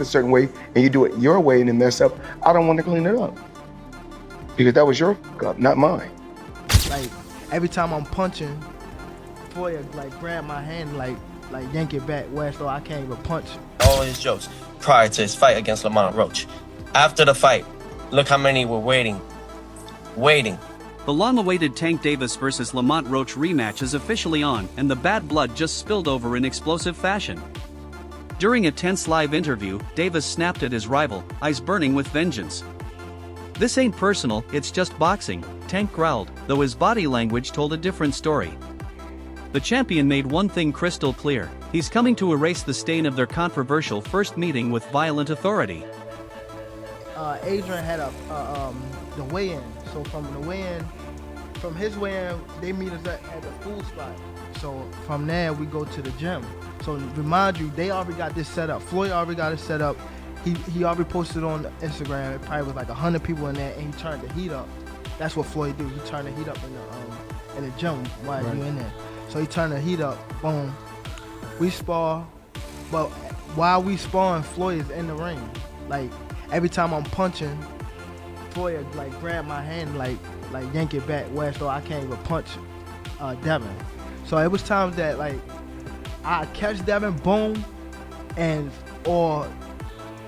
it a certain way and you do it your way and then mess up, I don't want to clean it up. Because that was your fuck up, not mine. Like, every time I'm punching, Floyd like grab my hand, like yank it back, where so I can't even punch. All his jokes prior to his fight against Lamont Roach. After the fight, look how many were waiting. The long-awaited Tank Davis vs. Lamont Roach rematch is officially on, and the bad blood just spilled over in explosive fashion. During a tense live interview, Davis snapped at his rival, eyes burning with vengeance. "This ain't personal, it's just boxing," Tank growled, though his body language told a different story. The champion made one thing crystal clear: he's coming to erase the stain of their controversial first meeting with violent authority. Adrian had the weigh-in. So from his weigh-in, they meet us at the food spot. So from there, we go to the gym. So remind you, they already got this set up. Floyd already got it set up. He already posted on Instagram. It probably was like 100 people in there, and he turned the heat up. That's what Floyd do. He turned the heat up in the gym while you in there. So he turned the heat up. Boom. We spar, but while we sparring, Floyd is in the ring. Like, every time I'm punching, Floyd like grab my hand, like yank it back, where so I can't even punch Devin. So it was times that like I catch Devin, boom, or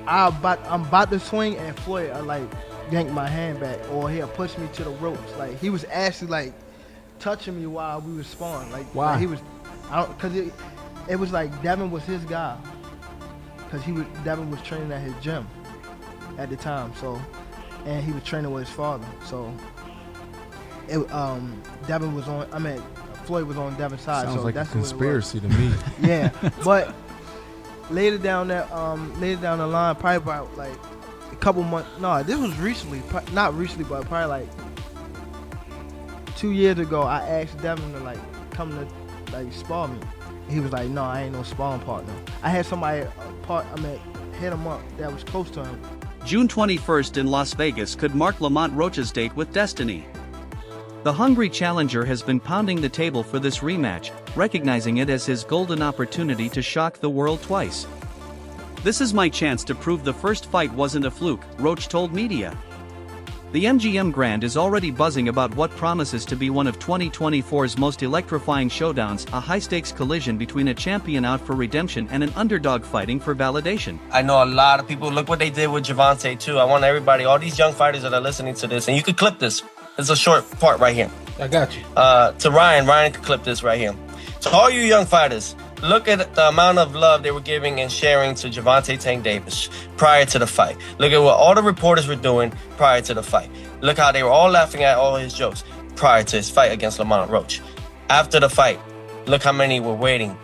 I'm about to swing and Floyd like yank my hand back, or he'll push me to the ropes. Like, he was actually like touching me while we was sparring. Like, why? Like, he was, cause it was like Devin was his guy, cause Devin was training at his gym at the time. So, and he was training with his father. So, Devin was on. I mean, Floyd was on Devin's side. Sounds so like that's a conspiracy to me. Yeah, but later down the line, probably about like a couple months. No, this was recently. Not recently, but probably like 2 years ago. I asked Devin to like come to like spar me. He was like, "No, I ain't no sparring partner." I had somebody hit him up that was close to him. June 21st in Las Vegas could mark Lamont Roach's date with destiny. The hungry challenger has been pounding the table for this rematch, recognizing it as his golden opportunity to shock the world twice. "This is my chance to prove the first fight wasn't a fluke," Roach told media. The MGM Grand is already buzzing about what promises to be one of 2024's most electrifying showdowns, a high-stakes collision between a champion out for redemption and an underdog fighting for validation. I know a lot of people, look what they did with Gervonta too. I want everybody, all these young fighters that are listening to this, and you could clip this. It's a short part right here. I got you. To Ryan could clip this right here. To all you young fighters, look at the amount of love they were giving and sharing to Gervonta Tank Davis prior to the fight. Look at what all the reporters were doing prior to the fight. Look how they were all laughing at all his jokes prior to his fight against Lamont Roach. After the fight, look how many were waiting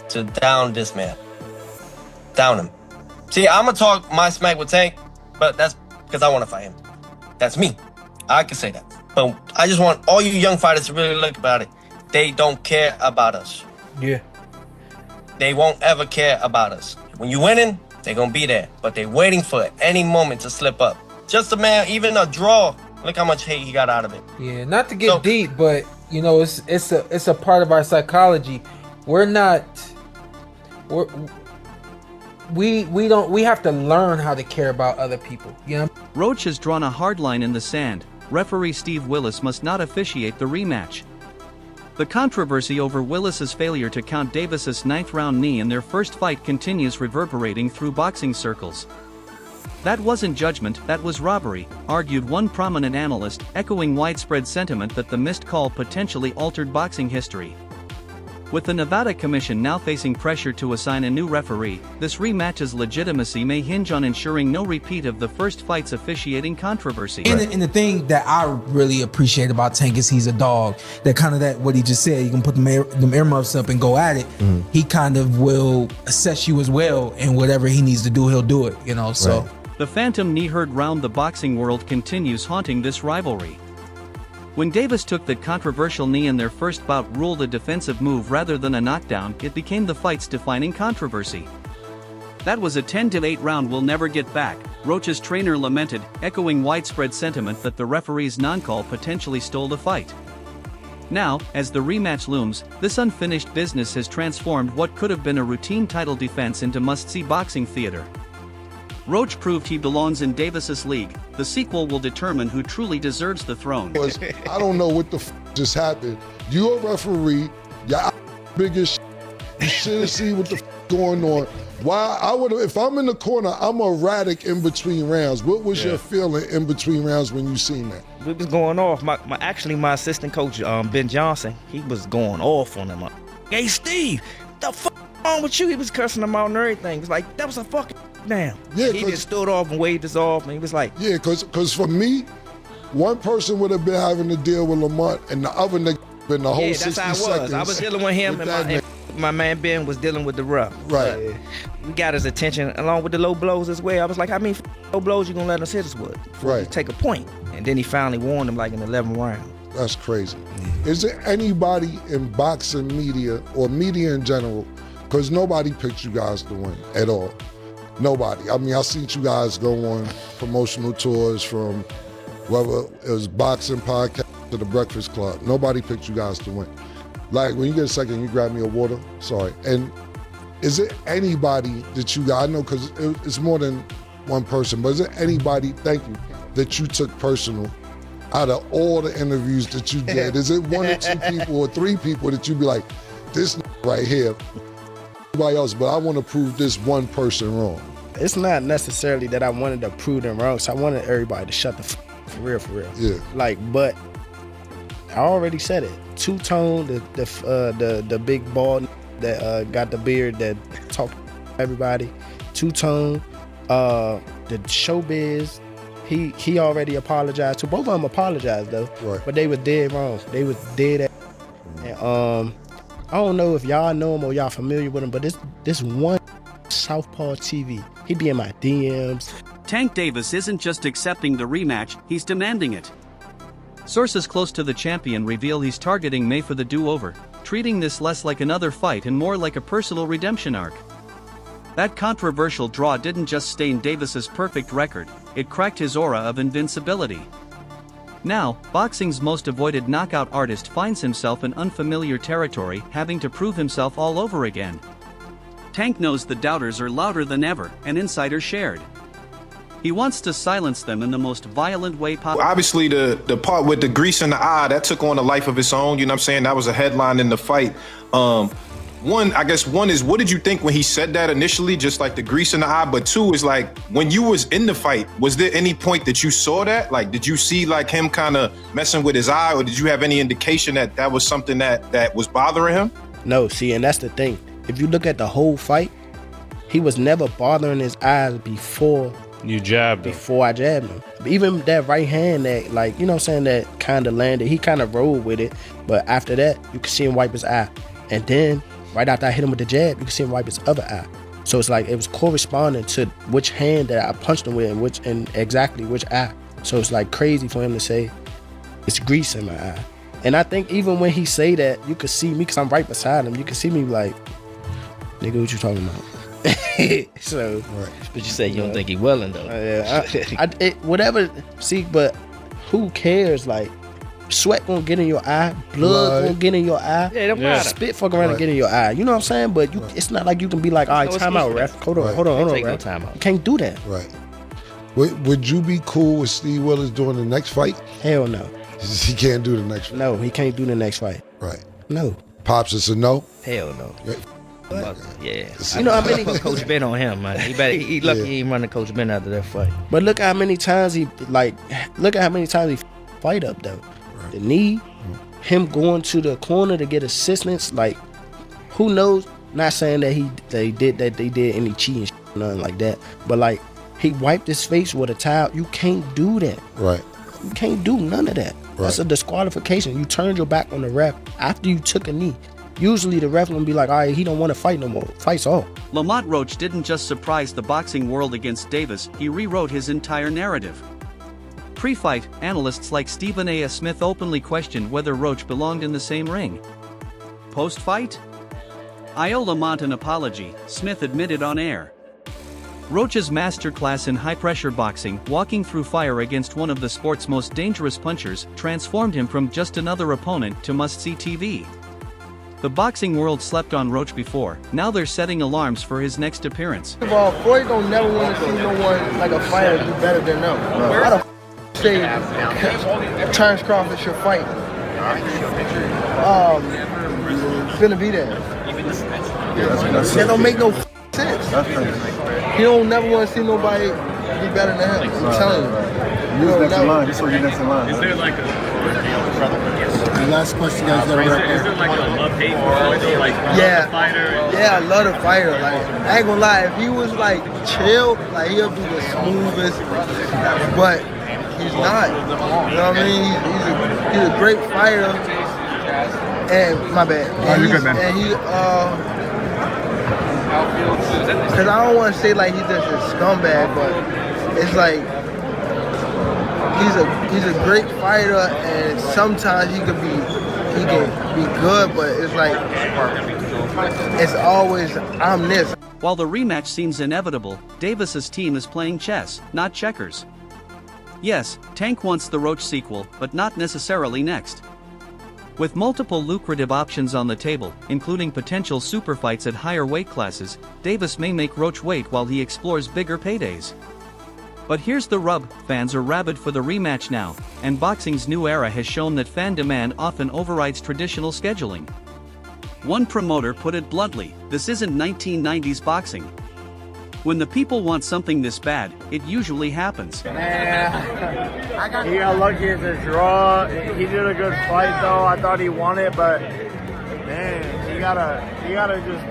to down this man. Down him. See, I'm going to talk my smack with Tank, but that's because I want to fight him. That's me. I can say that. But I just want all you young fighters to really look about it. They don't care about us. Yeah. They won't ever care about us. When you winning, they're going to be there. But they're waiting for any moment to slip up. Just a man, even a draw. Look how much hate he got out of it. Yeah, not to get deep, but you know, it's a part of our psychology. We have to learn how to care about other people. You know? Roach has drawn a hard line in the sand. Referee Steve Willis must not officiate the rematch. The controversy over Willis's failure to count Davis's ninth-round knee in their first fight continues reverberating through boxing circles. "That wasn't judgment, that was robbery," argued one prominent analyst, echoing widespread sentiment that the missed call potentially altered boxing history. With the Nevada Commission now facing pressure to assign a new referee, this rematch's legitimacy may hinge on ensuring no repeat of the first fight's officiating controversy. And the thing that I really appreciate about Tank is he's a dog. That kind of what he just said, you can put them earmuffs up and go at it. He kind of will assess you as well, and whatever he needs to do, he'll do it, you know, so. Right. The phantom knee heard round the boxing world continues haunting this rivalry. When Davis took that controversial knee in their first bout, ruled a defensive move rather than a knockdown, it became the fight's defining controversy. "That was a 10-8 round we'll never get back," Roach's trainer lamented, echoing widespread sentiment that the referee's non-call potentially stole the fight. Now, as the rematch looms, this unfinished business has transformed what could have been a routine title defense into must-see boxing theater. Roach proved he belongs in Davis's league. The sequel will determine who truly deserves the throne. I don't know what the just happened. You a referee, y'all biggest you should have seen what the going on. Why I would have, if I'm in the corner, I'm erratic in between rounds. What was your feeling in between rounds when you seen that? We was going off. My assistant coach, Ben Johnson, he was going off on him. Hey Steve, the fuck wrong with you? He was cursing him out and everything. It's like that was a fucking down. Yeah, he just stood off and waved us off, and he was like, yeah, cause for me, one person would have been having to deal with Lamont, and the other nigga been the whole yeah, 60 that's how it was. seconds. I was dealing with him, and my man Ben was dealing with the rough. Right. We got his attention along with the low blows as well. I was like, how many low blows you gonna let us hit us with? Right. Take a point. And then he finally warned him like in the 11th round. That's crazy. Is there anybody in boxing media or media in general, because nobody picked you guys to win at all? Nobody. I mean, I seen you guys go on promotional tours from whether it was boxing podcast to the Breakfast Club. Nobody picked you guys to win. Like, when you get a second, you grab me a water. Sorry. And is it anybody that you got, I know because it's more than one person, but is it anybody, thank you, that you took personal out of all the interviews that you did? Is it one or two people or three people that you be like, this right here, everybody else, but I want to prove this one person wrong? It's not necessarily that I wanted to prove them wrong. So I wanted everybody to shut the for real, for real. Yeah. Like, but I already said it. Two-Tone, the big bald that got the beard that talked to everybody. Two-Tone, the Showbiz. He already apologized. To both of them apologized though. Right. But they were dead wrong. They was dead at. And I don't know if y'all know him or y'all familiar with him, but this one Southpaw TV, he be in my DMs. Tank Davis isn't just accepting the rematch, he's demanding it. Sources close to the champion reveal he's targeting May for the do-over, treating this less like another fight and more like a personal redemption arc. That controversial draw didn't just stain Davis's perfect record, it cracked his aura of invincibility. Now, boxing's most avoided knockout artist finds himself in unfamiliar territory, having to prove himself all over again. Tank knows the doubters are louder than ever, and insiders shared. He wants to silence them in the most violent way possible. Obviously, the part with the grease in the eye, that took on a life of its own, you know what I'm saying? That was a headline in the fight. One is, what did you think when he said that initially, just like the grease in the eye? But two is like, when you was in the fight, was there any point that you saw that? Like, did you see like him kind of messing with his eye, or did you have any indication that that was something that was bothering him? No, see, and that's the thing. If you look at the whole fight, he was never bothering his eyes before you jabbed him. Before I jabbed him. Even that right hand that, like, you know what I'm saying, that kind of landed, he kind of rolled with it. But after that, you could see him wipe his eye. And then, right after I hit him with the jab, you could see him wipe his other eye. So it's like, it was corresponding to which hand that I punched him with and exactly which eye. So it's like crazy for him to say, it's grease in my eye. And I think even when he say that, you could see me, because I'm right beside him, you can see me like, nigga, what you talking about? So, right. But you say you don't think he willing though. Whatever. See, but who cares? Like, sweat gonna get in your eye, blood gonna get in your eye. Yeah, it don't matter. Spit fuck around and get in your eye. You know what I'm saying? But you, it's not like you can be like, all right, time out, ref. Hold on, Take no ref. time out. You can't do that. Right. Would you be cool with Steve Willis doing the next fight? Hell no. He can't do the next fight. No, he can't do the next fight. Right. No. Pops, it's a no? Hell no. Yeah. You know how many put Coach Ben on him, man. He lucky he ain't running Coach Ben after that fight. But look how many times he fight up though. Right. The knee, him going to the corner to get assistance, like, who knows? Not saying that they did any cheating, nothing like that. But like, he wiped his face with a towel. You can't do that. Right. You can't do none of that. Right. That's a disqualification. You turned your back on the ref after you took a knee. Usually the ref gonna be like, all right, he don't want to fight no more. Fight's off. Lamont Roach didn't just surprise the boxing world against Davis, he rewrote his entire narrative. Pre-fight, analysts like Stephen A. Smith openly questioned whether Roach belonged in the same ring. Post-fight? I owe Lamont an apology, Smith admitted on air. Roach's masterclass in high-pressure boxing, walking through fire against one of the sport's most dangerous punchers, transformed him from just another opponent to must-see TV. The boxing world slept on Roach before, now they're setting alarms for his next appearance. First of all, Floyd don't never want to see no one like a fighter do better than them. Why the say Terrence Crawford should fight? Gonna be there. That don't make no sense. He don't never want to see nobody be better than him. I'm telling you. Who's next in line? Just so you're next in line. Is there like a The last question, guys. is there like a love-hate or like Yeah. the fighter? Yeah, I love the fighter. Like, I ain't gonna lie, if he was like chill, like he'll be the smoothest. But he's not. You know what I mean? He's a great fighter. And my bad. And you're good, man. And he because I don't want to say like he's just a scumbag, but it's like he's a great fighter, and sometimes he can be good, but it's like it's always I'm this. While the rematch seems inevitable, Davis's team is playing chess, not checkers. Yes, Tank wants the Roach sequel, but not necessarily next. With multiple lucrative options on the table, including potential super fights at higher weight classes, Davis may make Roach wait while he explores bigger paydays. But here's the rub, fans are rabid for the rematch now, and boxing's new era has shown that fan demand often overrides traditional scheduling. One promoter put it bluntly, this isn't 1990s boxing. When the people want something this bad, it usually happens. Man, he got lucky as a draw. He did a good fight though. I thought he won it, but man, he gotta just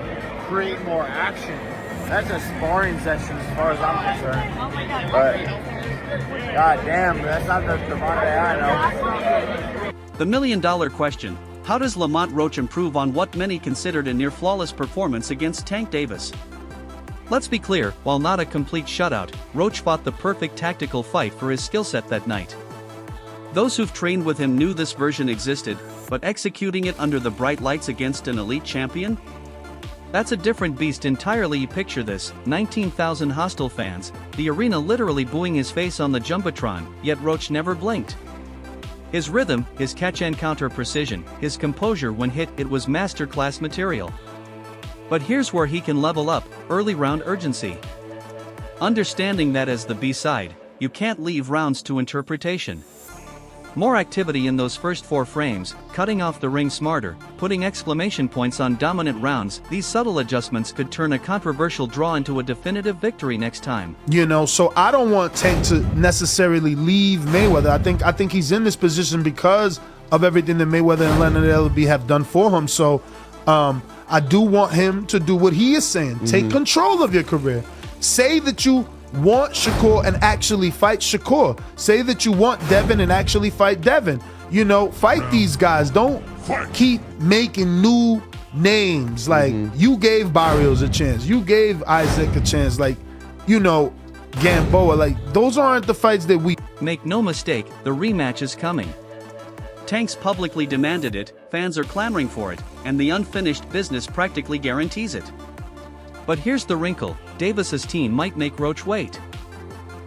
create more action. That's a sparring session as far as I'm concerned. But god damn, that's not the Gervonta I know. The million-dollar question, how does Lamont Roach improve on what many considered a near-flawless performance against Tank Davis? Let's be clear, while not a complete shutout, Roach fought the perfect tactical fight for his skill set that night. Those who've trained with him knew this version existed, but executing it under the bright lights against an elite champion? That's a different beast entirely. Picture this, 19,000 hostile fans, the arena literally booing his face on the Jumbotron, yet Roach never blinked. His rhythm, his catch and counter precision, his composure when hit, it was masterclass material. But here's where he can level up, early round urgency. Understanding that as the B-side, you can't leave rounds to interpretation. More activity in those first 4 frames, cutting off the ring smarter, putting exclamation points on dominant rounds, these subtle adjustments could turn a controversial draw into a definitive victory next time. You know, so I don't want Tank to necessarily leave Mayweather. I think he's in this position because of everything that Mayweather and Leonard Ellerbe have done for him. So, I do want him to do what he is saying. Take control of your career. Say that you want Shakur and actually fight Shakur. Say that you want Devin and actually fight Devin. You know, fight these guys. Don't keep making new names. Like, you gave Barrios a chance. You gave Isaac a chance. Like, you know, Gamboa. Like, those aren't the fights that we... Make no mistake, the rematch is coming. Tank's publicly demanded it, fans are clamoring for it, and the unfinished business practically guarantees it. But here's the wrinkle, Davis's team might make Roach wait.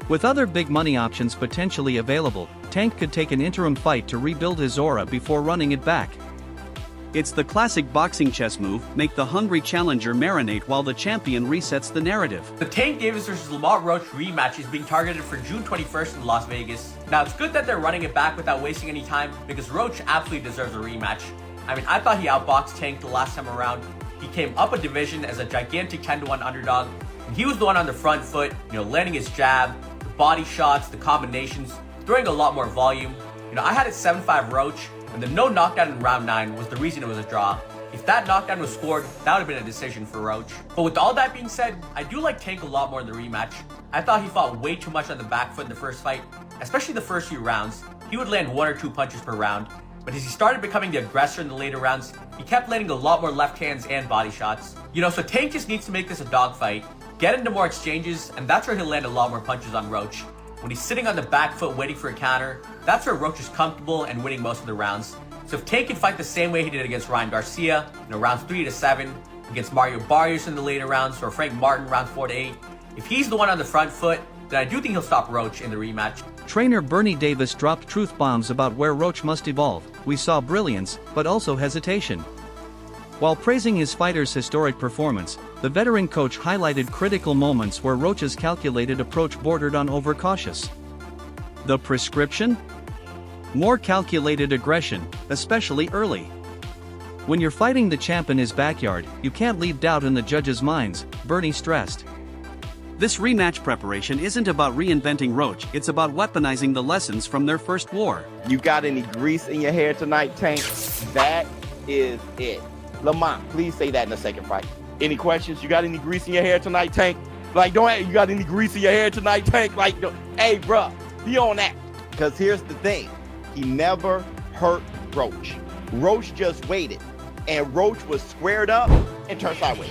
With other big money options potentially available, Tank could take an interim fight to rebuild his aura before running it back. It's the classic boxing chess move, make the hungry challenger marinate while the champion resets the narrative. The Tank Davis vs. Lamont Roach rematch is being targeted for June 21st in Las Vegas. Now, it's good that they're running it back without wasting any time, because Roach absolutely deserves a rematch. I mean, I thought he outboxed Tank the last time around. He came up a division as a gigantic 10-1 underdog, and he was the one on the front foot, you know, landing his jab, the body shots, the combinations, throwing a lot more volume. You know, I had it 7-5 Roach, and the no knockdown in round 9 was the reason it was a draw. If that knockdown was scored, that would have been a decision for Roach. But with all that being said, I do like Tank a lot more in the rematch. I thought he fought way too much on the back foot in the first fight, especially the first few rounds. He would land 1 or 2 punches per round. But as he started becoming the aggressor in the later rounds, he kept landing a lot more left hands and body shots. You know, so Tank just needs to make this a dogfight, get into more exchanges, and that's where he'll land a lot more punches on Roach. When he's sitting on the back foot waiting for a counter, that's where Roach is comfortable and winning most of the rounds. So if Tank can fight the same way he did against Ryan Garcia, you know, rounds 3 to 7, against Mario Barrios in the later rounds, or Frank Martin rounds 4 to 8, If he's the one on the front foot, then I do think he'll stop Roach in the rematch. Trainer Bernie Davis dropped truth bombs about where Roach must evolve. We saw brilliance, but also hesitation. While praising his fighter's historic performance, the veteran coach highlighted critical moments where Roach's calculated approach bordered on overcautious. The prescription? More calculated aggression, especially early. When you're fighting the champ in his backyard, you can't leave doubt in the judges' minds, Bernie stressed. This rematch preparation isn't about reinventing Roach, it's about weaponizing the lessons from their first war. You got any grease in your hair tonight, Tank? That is it. Lamont, please say that in the second fight. Any questions? You got any grease in your hair tonight, Tank? Like, you got any grease in your hair tonight, Tank? Like, hey, bruh, be on that. Because here's the thing. He never hurt Roach. Roach just waited. And Roach was squared up and turned sideways.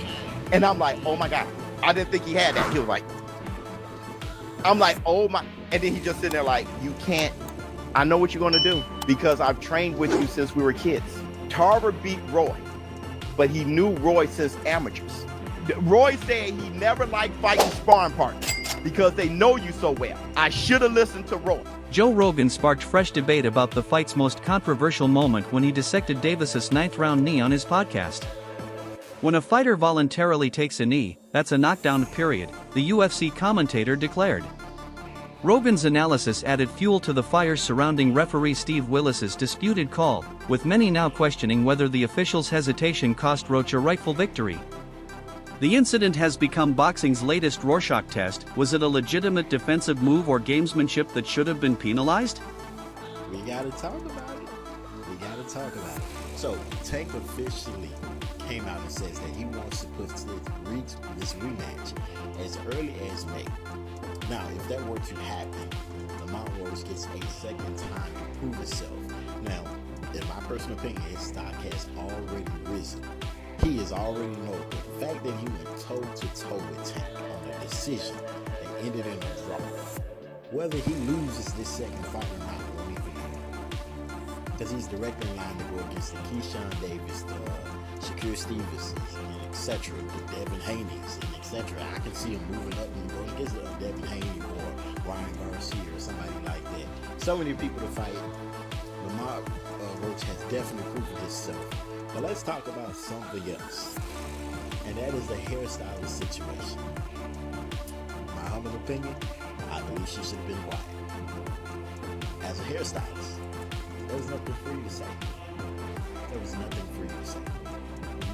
And I'm like, oh my God. I didn't think he had that. He was like, I'm like, oh my. And then he just sitting there like, you can't. I know what you're going to do because I've trained with you since we were kids. Tarver beat Roy, but he knew Roy since amateurs. Roy said he never liked fighting sparring partners because they know you so well. I should have listened to Roy. Joe Rogan sparked fresh debate about the fight's most controversial moment when he dissected Davis's 9th round knee on his podcast. When a fighter voluntarily takes a knee, that's a knockdown period, the UFC commentator declared. Rogan's analysis added fuel to the fire surrounding referee Steve Willis's disputed call, with many now questioning whether the official's hesitation cost Roach a rightful victory. The incident has become boxing's latest Rorschach test. Was it a legitimate defensive move or gamesmanship that should have been penalized? We gotta talk about it. We gotta talk about it. So, Tank officially came out and says that he wants to put this rematch as early as May. Now, if that were to happen, Lamont Roach gets a second time to prove himself. Now, in my personal opinion, his stock has already risen. He is already known. The fact that he went toe-to-toe with Tank on a decision that ended in a draw. Whether he loses this second fight or not, we won't even know. Because he's directly in line to go against the Keyshawn Davis, the Shakur Stevens, and etc., the Devin Haney's, and etc. I can see him moving up and going against Devin Haney or Ryan Garcia or somebody like that. So many people to fight. Lamont Roach has definitely proven himself. But let's talk about something else, and that is the hairstylist situation. My humble opinion, I believe she should have been quiet. As a hairstylist, there was nothing for you to say. There was nothing for you to say.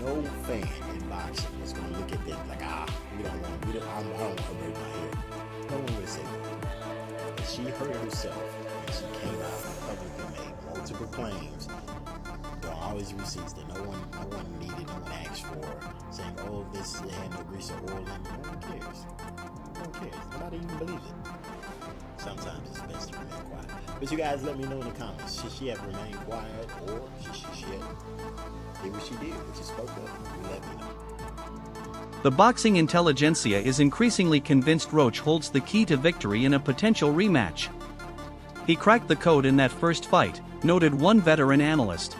No fan in boxing is going to look at them like, I don't want to braid my hair. No one would say that. But she hurt herself, and she came out and publicly made multiple claims. There are always receipts that no one needed, no one asked for, saying, oh, this had no grease or oil in it. No one cares. No one cares. Nobody even believes it. Sometimes it's best to remain quiet. But you guys let me know in the comments. Should she have remained quiet, or should she did what she did, which is spoke up? You let me know. The boxing intelligentsia is increasingly convinced Roach holds the key to victory in a potential rematch. He cracked the code in that first fight, noted one veteran analyst.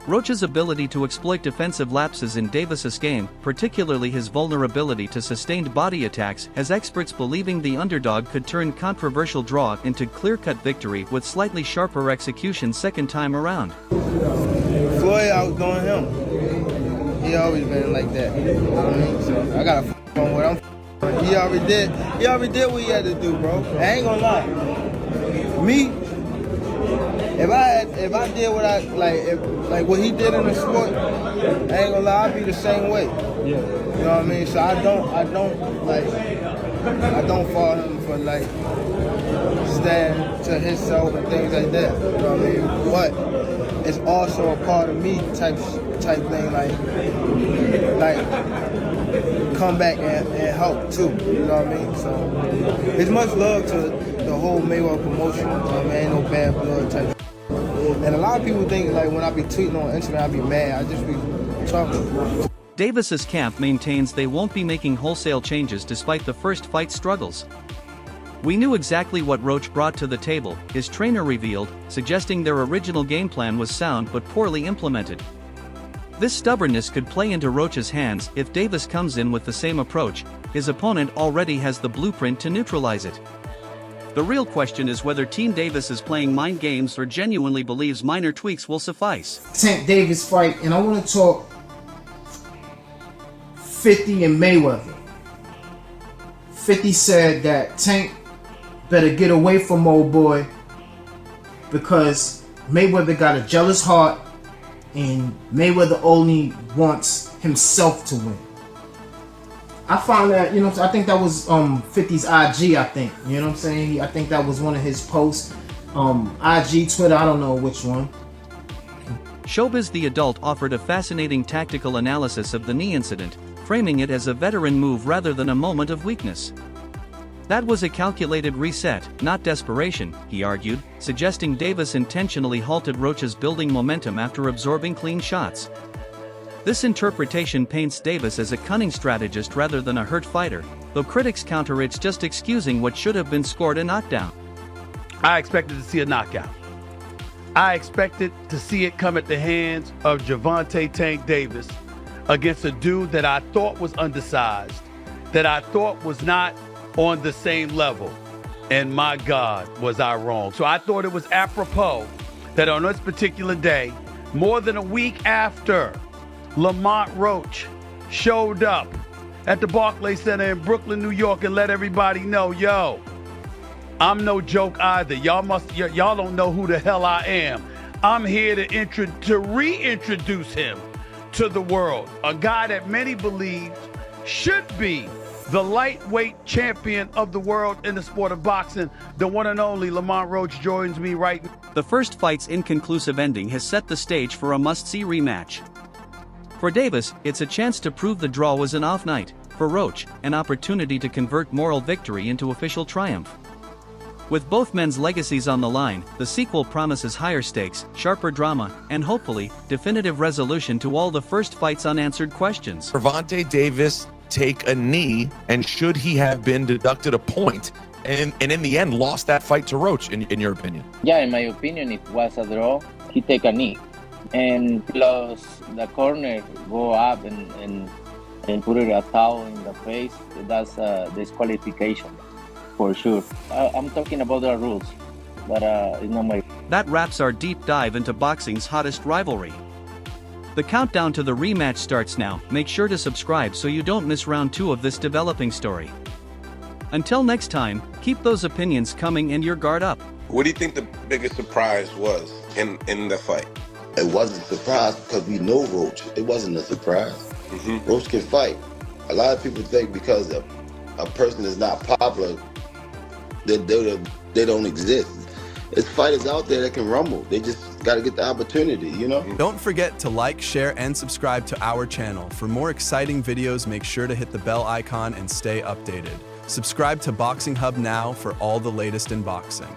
Roach's ability to exploit defensive lapses in Davis's game, particularly his vulnerability to sustained body attacks, has experts believing the underdog could turn controversial draw into clear-cut victory with slightly sharper execution second time around. Floyd outdoing him. He always been like that. You know what I mean? So I gotta f on what I'm. He already did what he had to do, bro. I ain't gonna lie. Me. If I did what I like what he did in the sport, I ain't gonna lie, I'd be the same way. Yeah. You know what I mean? So I don't fault him for like stand to himself and things like that. You know what I mean? But it's also a part of me type thing, like come back and help too. You know what I mean? So it's much love to the whole Mayweather promotion. You know what I mean? Ain't no bad blood type. And a lot of people think like when I be tweeting on Instagram, I be mad. I just be talking. Davis's camp maintains they won't be making wholesale changes despite the first fight struggles. We knew exactly what Roach brought to the table, his trainer revealed, suggesting their original game plan was sound but poorly implemented. This stubbornness could play into Roach's hands if Davis comes in with the same approach. His opponent already has the blueprint to neutralize it. The real question is whether Team Davis is playing mind games or genuinely believes minor tweaks will suffice. Tank Davis fight, and I want to talk 50 and Mayweather. 50 said that Tank better get away from old boy because Mayweather got a jealous heart and Mayweather only wants himself to win. I found that, I think that was 50's IG, I think. You know what I'm saying? I think that was one of his posts. IG, Twitter, I don't know which one. Showbiz the Adult offered a fascinating tactical analysis of the knee incident, framing it as a veteran move rather than a moment of weakness. That was a calculated reset, not desperation, he argued, suggesting Davis intentionally halted Roach's building momentum after absorbing clean shots. This interpretation paints Davis as a cunning strategist rather than a hurt fighter, though critics counter it's just excusing what should have been scored a knockdown. I expected to see a knockout. I expected to see it come at the hands of Gervonta Tank Davis against a dude that I thought was undersized, that I thought was not on the same level. And my God, was I wrong. So I thought it was apropos that on this particular day, more than a week after Lamont Roach showed up at the Barclays Center in Brooklyn, New York and let everybody know, yo, I'm no joke either. Y'all don't know who the hell I am. I'm here to reintroduce him to the world. A guy that many believe should be the lightweight champion of the world in the sport of boxing. The one and only Lamont Roach joins me right now. The first fight's inconclusive ending has set the stage for a must-see rematch. For Davis, it's a chance to prove the draw was an off night. For Roach, an opportunity to convert moral victory into official triumph. With both men's legacies on the line, the sequel promises higher stakes, sharper drama, and hopefully, definitive resolution to all the first fight's unanswered questions. Gervonta Davis take a knee, and should he have been deducted a point, and in the end lost that fight to Roach, in your opinion? Yeah, in my opinion, it was a draw. He take a knee. And plus the corner go up and put it a towel in the face. That's a disqualification for sure. I'm talking about the rules, but it's not my. That wraps our deep dive into boxing's hottest rivalry. The countdown to the rematch starts now. Make sure to subscribe so you don't miss round 2 of this developing story. Until next time, keep those opinions coming and your guard up. What do you think the biggest surprise was in the fight? It wasn't a surprise because we know Roach. It wasn't a surprise. Mm-hmm. Roach can fight. A lot of people think because a person is not popular, that they don't exist. There's fighters out there that can rumble. They just got to get the opportunity, Don't forget to like, share, and subscribe to our channel. For more exciting videos, make sure to hit the bell icon and stay updated. Subscribe to Boxing Hub now for all the latest in boxing.